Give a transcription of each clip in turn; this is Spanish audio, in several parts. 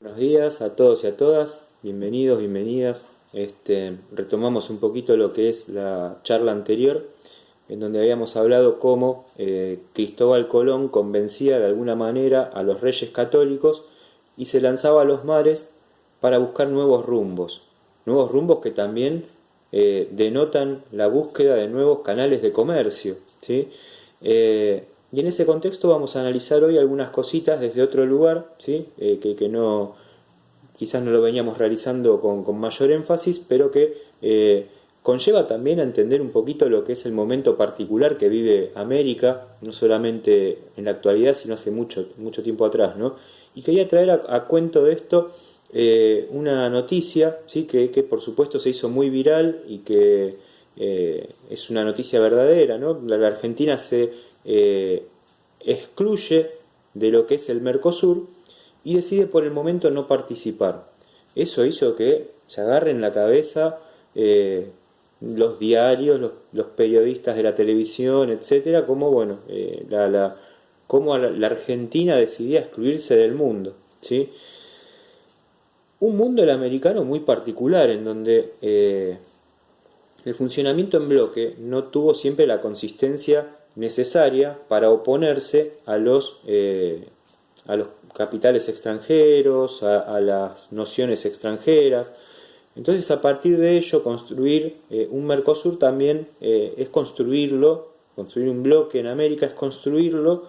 Buenos días a todos y a todas, bienvenidos, bienvenidas. Retomamos un poquito lo que es la charla anterior, en donde habíamos hablado cómo Cristóbal Colón convencía de alguna manera a los reyes católicos y se lanzaba a los mares para buscar nuevos rumbos que también denotan la búsqueda de nuevos canales de comercio, ¿sí? Y en ese contexto vamos a analizar hoy algunas cositas desde otro lugar, ¿sí? Que no, quizás no lo veníamos realizando con mayor énfasis, pero que conlleva también a entender un poquito lo que es el momento particular que vive América, no solamente en la actualidad, sino hace mucho, mucho tiempo atrás, ¿no? Y quería traer a cuento de esto una noticia, ¿sí? Que por supuesto se hizo muy viral y que es una noticia verdadera, ¿no? La Argentina se excluye de lo que es el Mercosur y decide por el momento no participar. Eso hizo que se agarren la cabeza los diarios, los periodistas de la televisión, etcétera, como bueno, como la Argentina decidía excluirse del mundo, ¿sí? Un mundo el americano muy particular en donde el funcionamiento en bloque no tuvo siempre la consistencia necesaria para oponerse a los capitales extranjeros, a las nociones extranjeras. Entonces, a partir de ello, construir un Mercosur también es construirlo, construir un bloque en América es construirlo,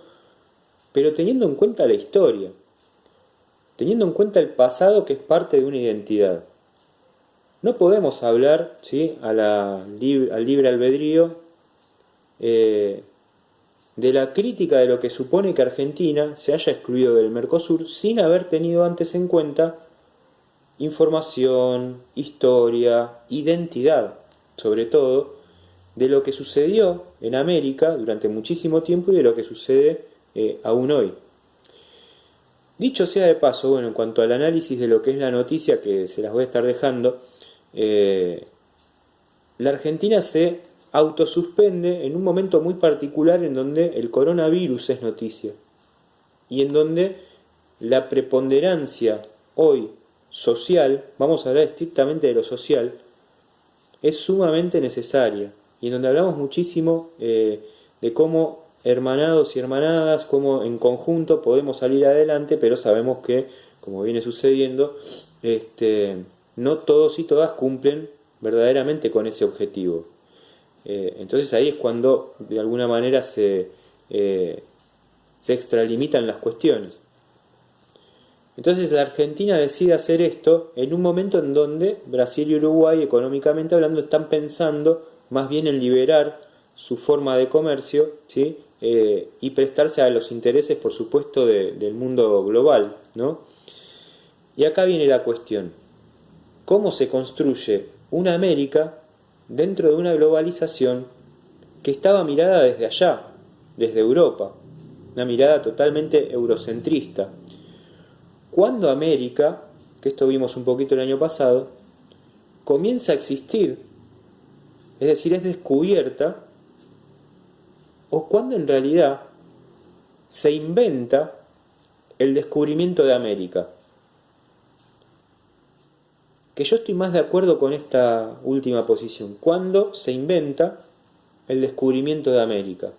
pero teniendo en cuenta la historia, teniendo en cuenta el pasado que es parte de una identidad. No podemos hablar, ¿sí?, al libre albedrío de la crítica de lo que supone que Argentina se haya excluido del Mercosur sin haber tenido antes en cuenta información, historia, identidad, sobre todo, de lo que sucedió en América durante muchísimo tiempo y de lo que sucede aún hoy. Dicho sea de paso, bueno, en cuanto al análisis de lo que es la noticia, que se las voy a estar dejando, la Argentina se autosuspende en un momento muy particular en donde el coronavirus es noticia y en donde la preponderancia hoy social, vamos a hablar estrictamente de lo social, es sumamente necesaria y en donde hablamos muchísimo de cómo hermanados y hermanadas, cómo en conjunto podemos salir adelante, pero sabemos que, como viene sucediendo, no todos y todas cumplen verdaderamente con ese objetivo. Entonces ahí es cuando de alguna manera se extralimitan las cuestiones. Entonces la Argentina decide hacer esto en un momento en donde Brasil y Uruguay, económicamente hablando, están pensando más bien en liberar su forma de comercio, ¿sí? Y prestarse a los intereses, por supuesto, del mundo global, ¿no? Y acá viene la cuestión. ¿Cómo se construye una América dentro de una globalización que estaba mirada desde allá, desde Europa? Una mirada totalmente eurocentrista. Cuando América, que esto vimos un poquito el año pasado, comienza a existir, es decir, es descubierta, o cuando en realidad se inventa el descubrimiento de América. Que yo estoy más de acuerdo con esta última posición. Cuando se inventa el descubrimiento de América.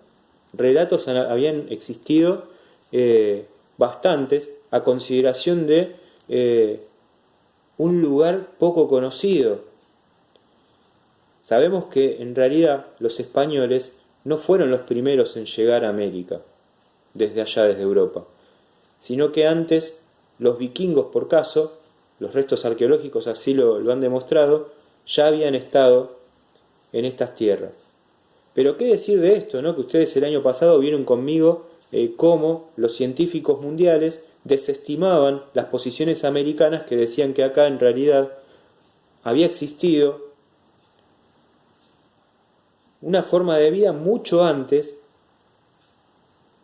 Relatos habían existido bastantes a consideración de un lugar poco conocido. Sabemos que en realidad los españoles no fueron los primeros en llegar a América, desde allá, desde Europa, sino que antes los vikingos, por caso, los restos arqueológicos así lo han demostrado, ya habían estado en estas tierras. Pero qué decir de esto, ¿no? Que ustedes el año pasado vieron conmigo cómo los científicos mundiales desestimaban las posiciones americanas que decían que acá en realidad había existido una forma de vida mucho antes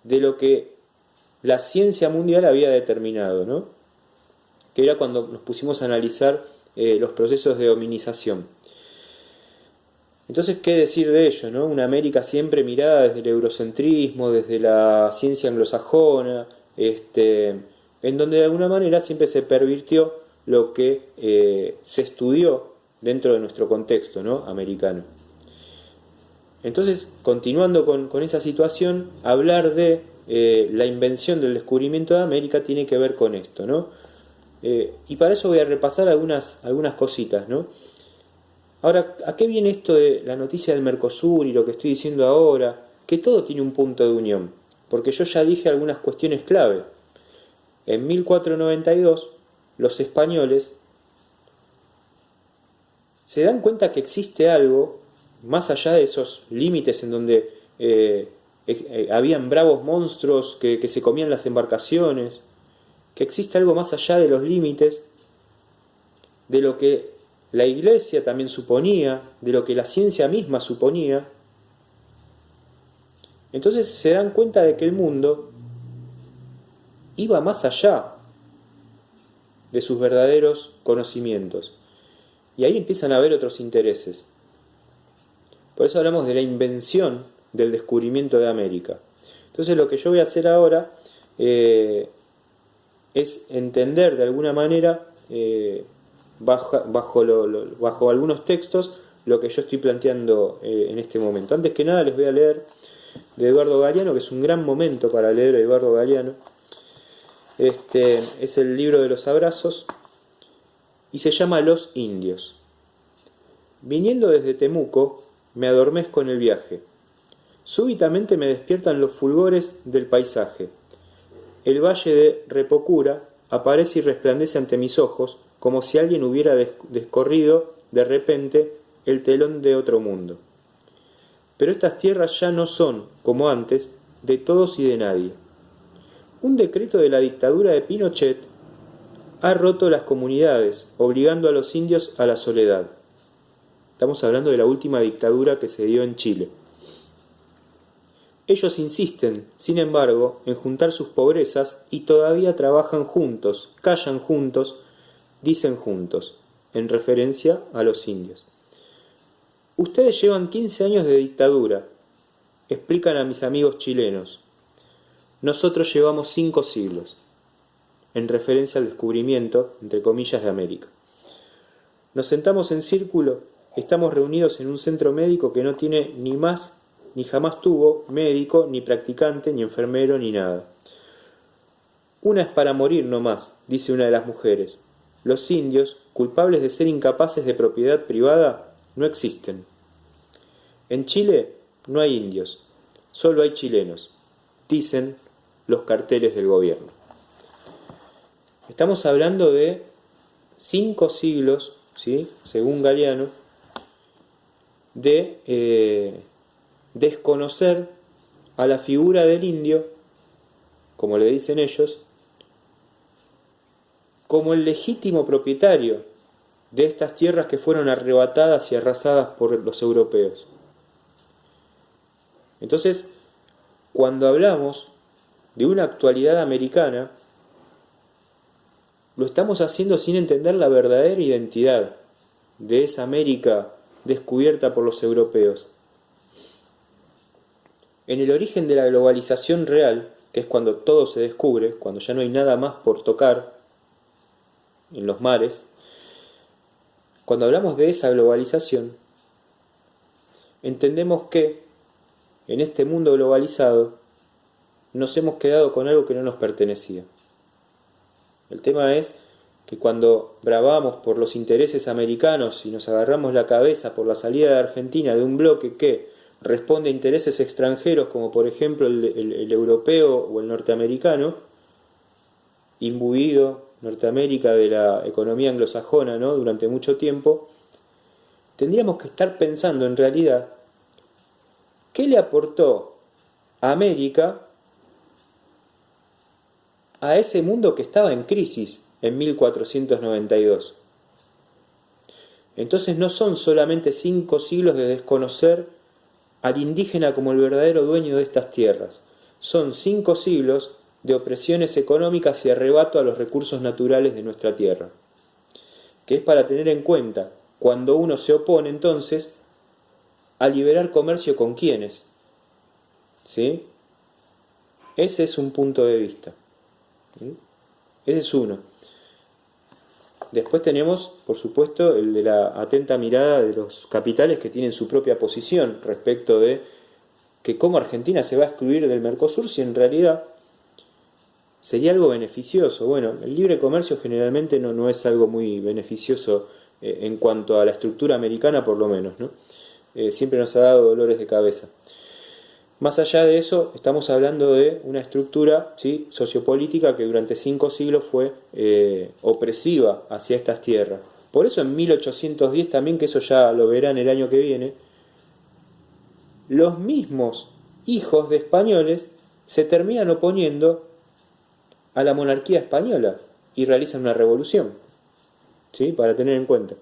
de lo que la ciencia mundial había determinado, ¿no? Que era cuando nos pusimos a analizar los procesos de hominización. Entonces, ¿qué decir de ello, no? Una América siempre mirada desde el eurocentrismo, desde la ciencia anglosajona, en donde de alguna manera siempre se pervirtió lo que se estudió dentro de nuestro contexto, ¿no?, americano. Entonces, continuando con esa situación, hablar de la invención del descubrimiento de América tiene que ver con esto, ¿no? Y para eso voy a repasar algunas cositas, ¿no? Ahora, ¿a qué viene esto de la noticia del Mercosur y lo que estoy diciendo ahora? Que todo tiene un punto de unión, porque yo ya dije algunas cuestiones clave. En 1492, los españoles se dan cuenta que existe algo más allá de esos límites en donde habían bravos monstruos que se comían las embarcaciones, que existe algo más allá de los límites, de lo que la Iglesia también suponía, de lo que la ciencia misma suponía. Entonces se dan cuenta de que el mundo iba más allá de sus verdaderos conocimientos. Y ahí empiezan a haber otros intereses. Por eso hablamos de la invención del descubrimiento de América. Entonces lo que yo voy a hacer ahora es entender de alguna manera, bajo algunos textos, lo que yo estoy planteando en este momento. Antes que nada les voy a leer de Eduardo Galeano, que es un gran momento para leer a Eduardo Galeano. Es el libro de los abrazos y se llama Los indios. Viniendo desde Temuco, me adormezco en el viaje. Súbitamente me despiertan los fulgores del paisaje. El valle de Repocura aparece y resplandece ante mis ojos, como si alguien hubiera descorrido de repente el telón de otro mundo. Pero estas tierras ya no son, como antes, de todos y de nadie. Un decreto de la dictadura de Pinochet ha roto las comunidades, obligando a los indios a la soledad. Estamos hablando de la última dictadura que se dio en Chile. Ellos insisten, sin embargo, en juntar sus pobrezas y todavía trabajan juntos, callan juntos, dicen juntos, en referencia a los indios. Ustedes llevan 15 años de dictadura, explican a mis amigos chilenos. Nosotros llevamos 5 siglos, en referencia al descubrimiento, entre comillas, de América. Nos sentamos en círculo, estamos reunidos en un centro médico que no tiene ni más ni jamás tuvo médico, ni practicante, ni enfermero, ni nada. Una es para morir no más, dice una de las mujeres. Los indios, culpables de ser incapaces de propiedad privada, no existen. En Chile no hay indios, solo hay chilenos, dicen los carteles del gobierno. Estamos hablando de 5 siglos, ¿sí?, según Galeano, de desconocer a la figura del indio, como le dicen ellos, como el legítimo propietario de estas tierras que fueron arrebatadas y arrasadas por los europeos. Entonces, cuando hablamos de una actualidad americana, lo estamos haciendo sin entender la verdadera identidad de esa América descubierta por los europeos. En el origen de la globalización real, que es cuando todo se descubre, cuando ya no hay nada más por tocar en los mares, cuando hablamos de esa globalización, entendemos que en este mundo globalizado nos hemos quedado con algo que no nos pertenecía. El tema es que cuando bravamos por los intereses americanos y nos agarramos la cabeza por la salida de Argentina de un bloque que responde a intereses extranjeros, como por ejemplo el europeo o el norteamericano, imbuido Norteamérica de la economía anglosajona, ¿no?, durante mucho tiempo, tendríamos que estar pensando en realidad qué le aportó a América a ese mundo que estaba en crisis en 1492. Entonces no son solamente 5 siglos de desconocer al indígena como el verdadero dueño de estas tierras, son 5 siglos de opresiones económicas y arrebato a los recursos naturales de nuestra tierra, que es para tener en cuenta cuando uno se opone entonces a liberar comercio con quienes, ¿sí? Ese es un punto de vista. ¿Sí? Ese es uno. Después tenemos, por supuesto, el de la atenta mirada de los capitales que tienen su propia posición respecto de que cómo Argentina se va a excluir del Mercosur si en realidad sería algo beneficioso. Bueno, el libre comercio generalmente no es algo muy beneficioso en cuanto a la estructura americana, por lo menos, ¿no? Siempre nos ha dado dolores de cabeza. Más allá de eso, estamos hablando de una estructura, ¿sí?, sociopolítica que durante 5 siglos fue opresiva hacia estas tierras. Por eso en 1810 también, que eso ya lo verán el año que viene, los mismos hijos de españoles se terminan oponiendo a la monarquía española y realizan una revolución, ¿sí?, para tener en cuenta.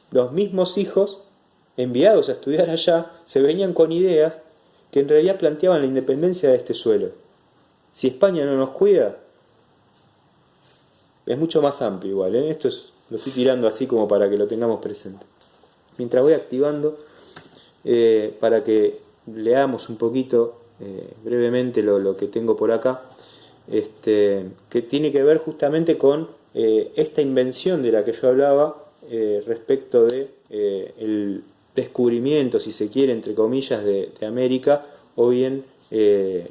Los mismos hijos enviados a estudiar allá se venían con ideas que en realidad planteaban la independencia de este suelo. Si España no nos cuida, es mucho más amplio igual, ¿eh? Esto lo estoy tirando así como para que lo tengamos presente. Mientras voy activando, para que leamos un poquito brevemente lo que tengo por acá, que tiene que ver justamente con esta invención de la que yo hablaba respecto de el descubrimiento, si se quiere, entre comillas, de América, o bien el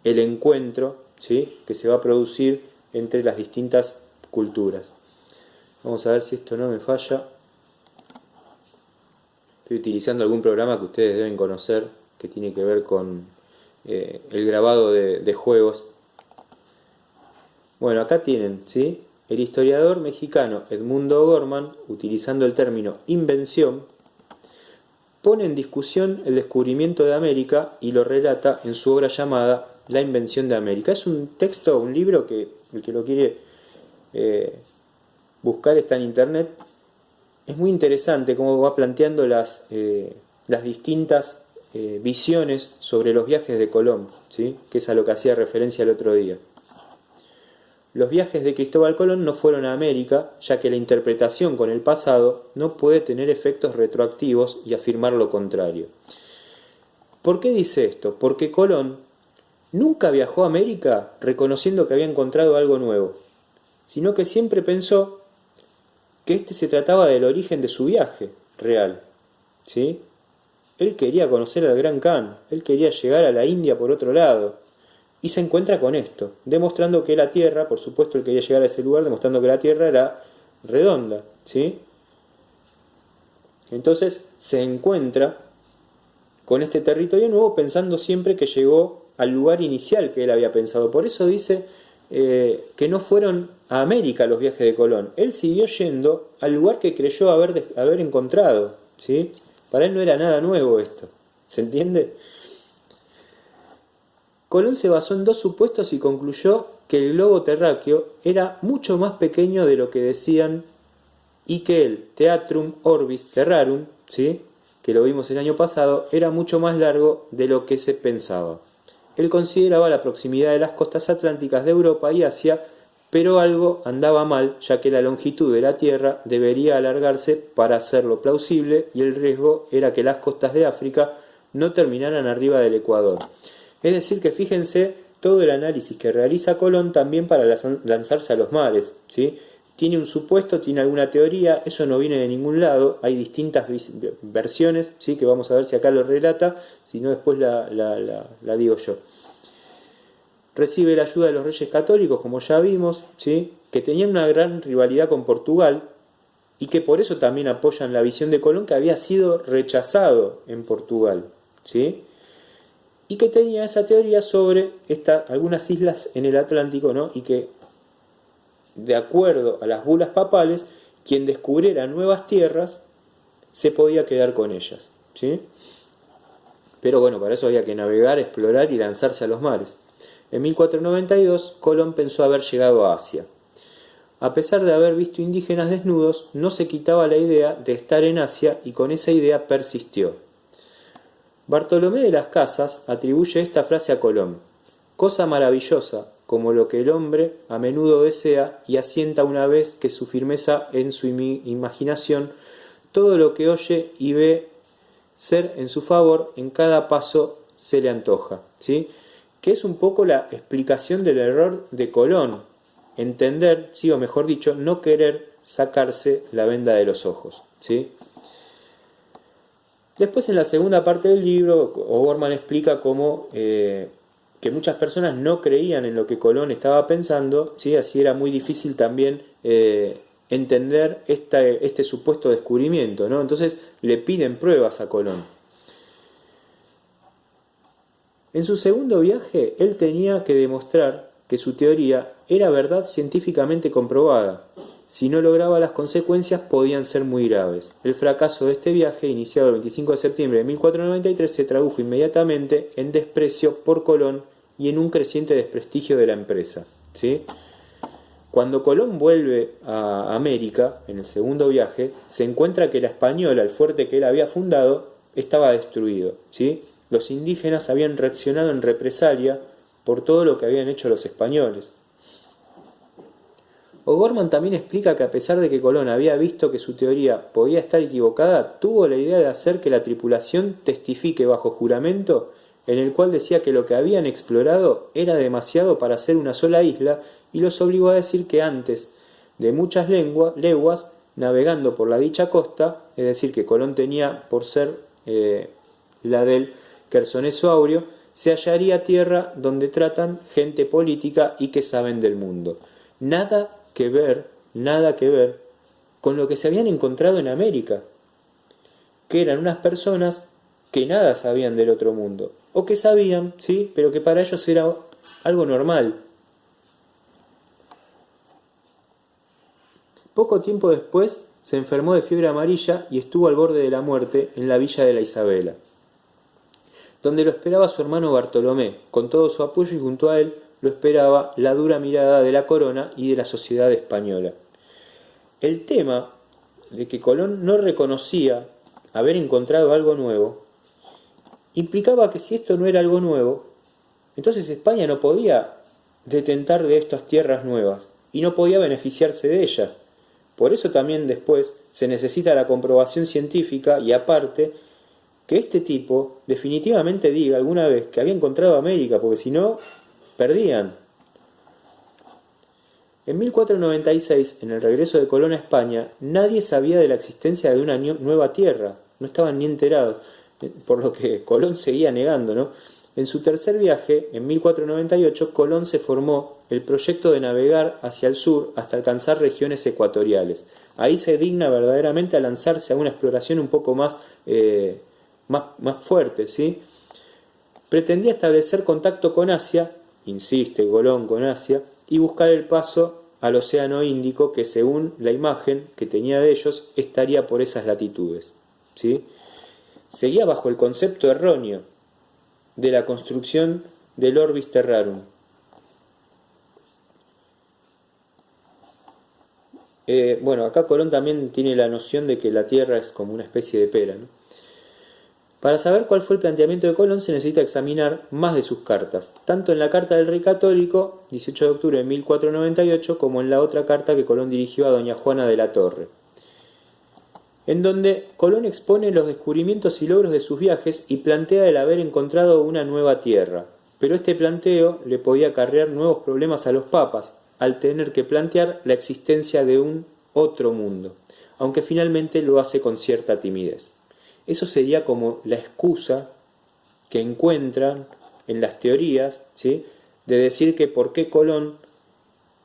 encuentro, ¿sí?, que se va a producir entre las distintas culturas. Vamos a ver si esto no me falla. Estoy utilizando algún programa que ustedes deben conocer, que tiene que ver con el grabado de juegos. Bueno, acá tienen, ¿sí?, el historiador mexicano Edmundo Gorman, utilizando el término invención, pone en discusión el descubrimiento de América y lo relata en su obra llamada La invención de América. Es un texto, un libro que el que lo quiere buscar está en internet. Es muy interesante cómo va planteando las distintas visiones sobre los viajes de Colón, ¿sí?, que es a lo que hacía referencia el otro día. Los viajes de Cristóbal Colón no fueron a América, ya que la interpretación con el pasado no puede tener efectos retroactivos y afirmar lo contrario. ¿Por qué dice esto? Porque Colón nunca viajó a América reconociendo que había encontrado algo nuevo, sino que siempre pensó que se trataba del origen de su viaje real, ¿sí? Él quería conocer al Gran Khan, él quería llegar a la India por otro lado, y se encuentra con esto, demostrando que la Tierra, por supuesto él quería llegar a ese lugar, demostrando que la Tierra era redonda, ¿sí? Entonces se encuentra con este territorio nuevo pensando siempre que llegó al lugar inicial que él había pensado. Por eso dice que no fueron a América los viajes de Colón. Él siguió yendo al lugar que creyó haber encontrado, ¿sí? Para él no era nada nuevo esto. ¿Se entiende? Colón se basó en 2 supuestos y concluyó que el globo terráqueo era mucho más pequeño de lo que decían y que el Theatrum Orbis Terrarum, ¿sí?, que lo vimos el año pasado, era mucho más largo de lo que se pensaba. Él consideraba la proximidad de las costas atlánticas de Europa y Asia, pero algo andaba mal, ya que la longitud de la Tierra debería alargarse para hacerlo plausible y el riesgo era que las costas de África no terminaran arriba del Ecuador. Es decir, que fíjense todo el análisis que realiza Colón también para lanzarse a los mares, ¿sí? Tiene un supuesto, tiene alguna teoría, eso no viene de ningún lado, hay distintas versiones, ¿sí?, que vamos a ver si acá lo relata, si no después la digo yo. Recibe la ayuda de los reyes católicos, como ya vimos, ¿sí?, que tenían una gran rivalidad con Portugal y que por eso también apoyan la visión de Colón, que había sido rechazado en Portugal, ¿sí?, y que tenía esa teoría sobre algunas islas en el Atlántico, ¿no?, y que, de acuerdo a las bulas papales, quien descubriera nuevas tierras se podía quedar con ellas, ¿sí? Pero bueno, para eso había que navegar, explorar y lanzarse a los mares. En 1492, Colón pensó haber llegado a Asia. A pesar de haber visto indígenas desnudos, no se quitaba la idea de estar en Asia y con esa idea persistió. Bartolomé de las Casas atribuye esta frase a Colón: cosa maravillosa, como lo que el hombre a menudo desea y asienta una vez que su firmeza en su imaginación, todo lo que oye y ve ser en su favor, en cada paso se le antoja, ¿sí?, que es un poco la explicación del error de Colón, entender, ¿sí? O mejor dicho, no querer sacarse la venda de los ojos, ¿sí? Después, en la segunda parte del libro, O'Gorman explica cómo que muchas personas no creían en lo que Colón estaba pensando, ¿sí? Así era muy difícil también entender este supuesto descubrimiento, ¿no? Entonces le piden pruebas a Colón. En su segundo viaje, él tenía que demostrar que su teoría era verdad científicamente comprobada. Si no lograba, las consecuencias podían ser muy graves. El fracaso de este viaje, iniciado el 25 de septiembre de 1493, se tradujo inmediatamente en desprecio por Colón y en un creciente desprestigio de la empresa, ¿sí? Cuando Colón vuelve a América, en el segundo viaje, se encuentra que la Española, el fuerte que él había fundado, estaba destruido, ¿sí? Los indígenas habían reaccionado en represalia por todo lo que habían hecho los españoles. O'Gorman también explica que a pesar de que Colón había visto que su teoría podía estar equivocada, tuvo la idea de hacer que la tripulación testifique bajo juramento, en el cual decía que lo que habían explorado era demasiado para ser una sola isla, y los obligó a decir que antes de muchas leguas, navegando por la dicha costa, es decir, que Colón tenía por ser la del Quersoneso Aureo, se hallaría tierra donde tratan gente política y que saben del mundo. Nada que ver con lo que se habían encontrado en América, que eran unas personas que nada sabían del otro mundo, o que sabían, sí, pero que para ellos era algo normal. Poco tiempo después se enfermó de fiebre amarilla y estuvo al borde de la muerte en la villa de la Isabela, donde lo esperaba su hermano Bartolomé, con todo su apoyo, y junto a él lo esperaba la dura mirada de la corona y de la sociedad española. El tema de que Colón no reconocía haber encontrado algo nuevo implicaba que si esto no era algo nuevo, entonces España no podía detentar de estas tierras nuevas y no podía beneficiarse de ellas. Por eso también después se necesita la comprobación científica y aparte que este tipo definitivamente diga alguna vez que había encontrado América, porque si no, perdían. En 1496, en el regreso de Colón a España, nadie sabía de la existencia de una nueva tierra, no estaban ni enterados, por lo que Colón seguía negando, ¿no? En su tercer viaje, en 1498, Colón se formó el proyecto de navegar hacia el sur hasta alcanzar regiones ecuatoriales. Ahí se digna verdaderamente a lanzarse a una exploración un poco más fuerte, ¿sí? Pretendía establecer contacto con Asia, insiste Colón con Asia, y buscar el paso al Océano Índico, que según la imagen que tenía de ellos estaría por esas latitudes, ¿sí? Seguía bajo el concepto erróneo de la construcción del Orbis Terrarum. Bueno, acá Colón también tiene la noción de que la Tierra es como una especie de pera, ¿no? Para saber cuál fue el planteamiento de Colón se necesita examinar más de sus cartas, tanto en la carta del Rey Católico, 18 de octubre de 1498, como en la otra carta que Colón dirigió a doña Juana de la Torre, en donde Colón expone los descubrimientos y logros de sus viajes y plantea el haber encontrado una nueva tierra, pero este planteo le podía acarrear nuevos problemas a los papas, al tener que plantear la existencia de un otro mundo, aunque finalmente lo hace con cierta timidez. Eso sería como la excusa que encuentran en las teorías, ¿sí?, de decir que por qué Colón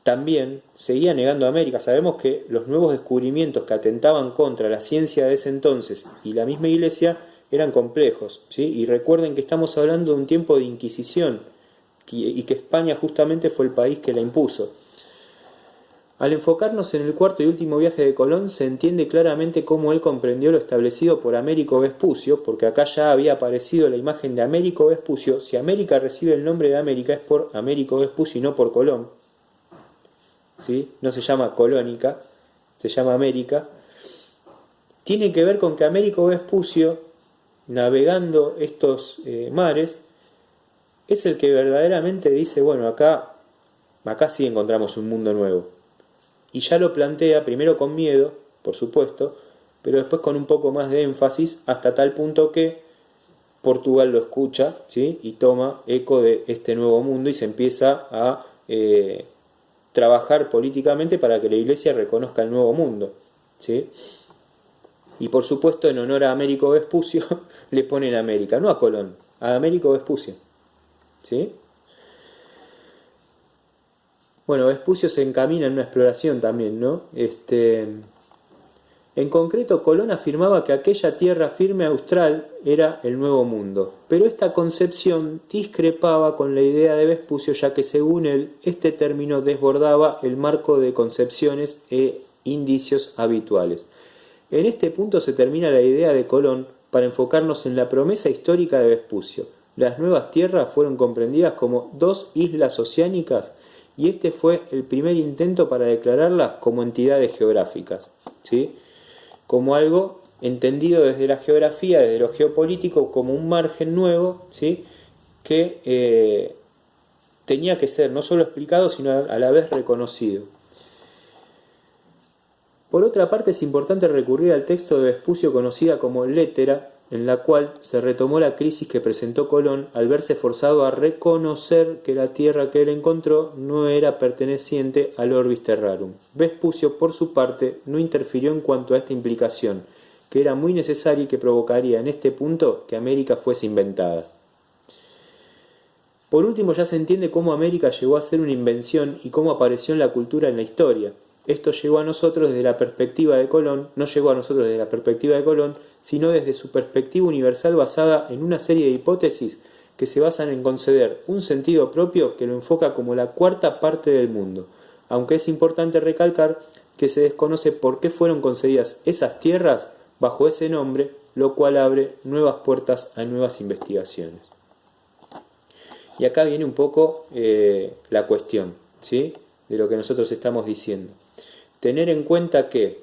también seguía negando a América. Sabemos que los nuevos descubrimientos que atentaban contra la ciencia de ese entonces y la misma Iglesia eran complejos, ¿sí? Y recuerden que estamos hablando de un tiempo de Inquisición y que España justamente fue el país que la impuso. Al enfocarnos en el cuarto y último viaje de Colón, se entiende claramente cómo él comprendió lo establecido por Américo Vespucio, porque acá ya había aparecido la imagen de Américo Vespucio. Si América recibe el nombre de América es por Américo Vespucio y no por Colón, ¿sí? No se llama Colónica, se llama América. Tiene que ver con que Américo Vespucio, navegando estos mares, es el que verdaderamente dice, bueno, acá sí encontramos un mundo nuevo. Y ya lo plantea primero con miedo, por supuesto, pero después con un poco más de énfasis, hasta tal punto que Portugal lo escucha, ¿sí?, y toma eco de este nuevo mundo y se empieza a trabajar políticamente para que la Iglesia reconozca el Nuevo Mundo, ¿sí? Y por supuesto, en honor a Américo Vespucio, le ponen América, no a Colón, a Américo Vespucio, ¿sí? Bueno, Vespucio se encamina en una exploración también, ¿no? En concreto, Colón afirmaba que aquella tierra firme austral era el Nuevo Mundo, pero esta concepción discrepaba con la idea de Vespucio, ya que según él, este término desbordaba el marco de concepciones e indicios habituales. En este punto se termina la idea de Colón para enfocarnos en la promesa histórica de Vespucio. Las nuevas tierras fueron comprendidas como dos islas oceánicas y este fue el primer intento para declararlas como entidades geográficas, ¿sí? Como algo entendido desde la geografía, desde lo geopolítico, como un margen nuevo, ¿sí? Que tenía que ser no solo explicado, sino a la vez reconocido. Por otra parte, es importante recurrir al texto de Vespucio conocida como Létera, en la cual se retomó la crisis que presentó Colón al verse forzado a reconocer que la tierra que él encontró no era perteneciente al Orbis Terrarum. Vespucio, por su parte, no interfirió en cuanto a esta implicación, que era muy necesaria y que provocaría en este punto que América fuese inventada. Por último, ya se entiende cómo América llegó a ser una invención y cómo apareció en la cultura en la historia. Esto llegó a nosotros desde la perspectiva de Colón, no llegó a nosotros desde la perspectiva de Colón, sino desde su perspectiva universal basada en una serie de hipótesis que se basan en conceder un sentido propio que lo enfoca como la cuarta parte del mundo, aunque es importante recalcar que se desconoce por qué fueron concedidas esas tierras bajo ese nombre, lo cual abre nuevas puertas a nuevas investigaciones. Y acá viene un poco la cuestión, ¿sí?, de lo que nosotros estamos diciendo. Tener en cuenta que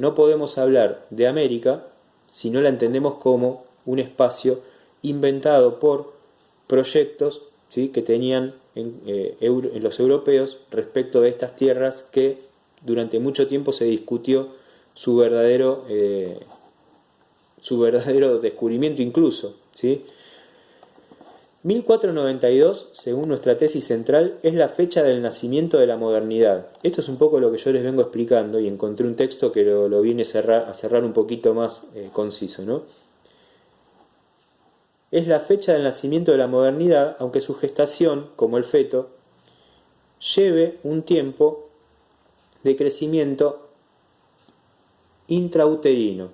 no podemos hablar de América si no la entendemos como un espacio inventado por proyectos, ¿sí?, que tenían en los europeos respecto de estas tierras que durante mucho tiempo se discutió su verdadero descubrimiento incluso, ¿sí? 1492, según nuestra tesis central, es la fecha del nacimiento de la modernidad. Esto es un poco lo que yo les vengo explicando y encontré un texto que lo viene a cerrar un poquito más conciso, ¿no? Es la fecha del nacimiento de la modernidad, aunque su gestación, como el feto, lleve un tiempo de crecimiento intrauterino.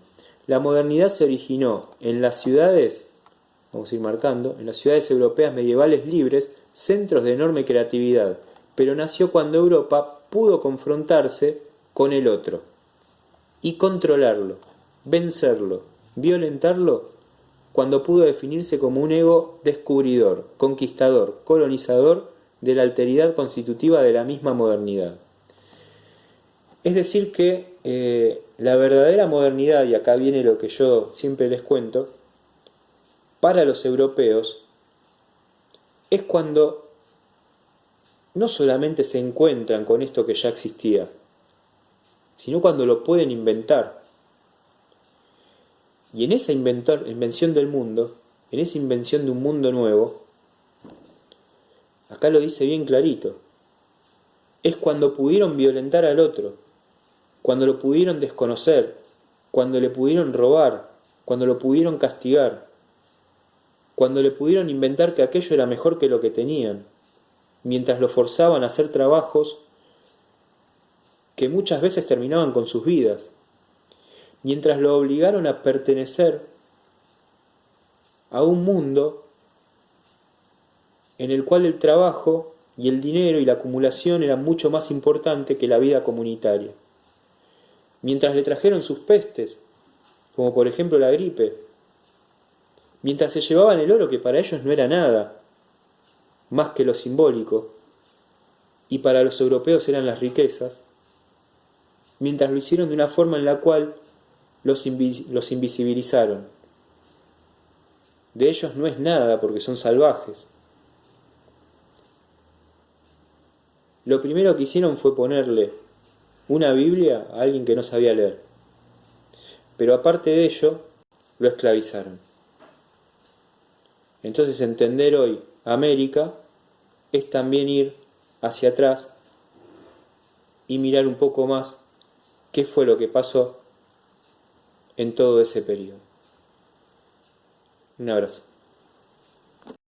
La modernidad se originó en las ciudades, vamos a ir marcando, en las ciudades europeas medievales libres, centros de enorme creatividad, pero nació cuando Europa pudo confrontarse con el otro y controlarlo, vencerlo, violentarlo, cuando pudo definirse como un ego descubridor, conquistador, colonizador de la alteridad constitutiva de la misma modernidad. Es decir que la verdadera modernidad, y acá viene lo que yo siempre les cuento, para los europeos es cuando no solamente se encuentran con esto que ya existía, sino cuando lo pueden inventar. Y en esa invención del mundo, en esa invención de un mundo nuevo, acá lo dice bien clarito, es cuando pudieron violentar al otro, cuando lo pudieron desconocer, cuando le pudieron robar, cuando lo pudieron castigar, cuando le pudieron inventar que aquello era mejor que lo que tenían, mientras lo forzaban a hacer trabajos que muchas veces terminaban con sus vidas, mientras lo obligaron a pertenecer a un mundo en el cual el trabajo y el dinero y la acumulación eran mucho más importante que la vida comunitaria, mientras le trajeron sus pestes, como por ejemplo la gripe, mientras se llevaban el oro que para ellos no era nada, más que lo simbólico, y para los europeos eran las riquezas, mientras lo hicieron de una forma en la cual los invisibilizaron. De ellos no es nada porque son salvajes. Lo primero que hicieron fue ponerle una Biblia a alguien que no sabía leer. Pero aparte de ello, lo esclavizaron. Entonces entender hoy América es también ir hacia atrás y mirar un poco más qué fue lo que pasó en todo ese periodo. Un abrazo.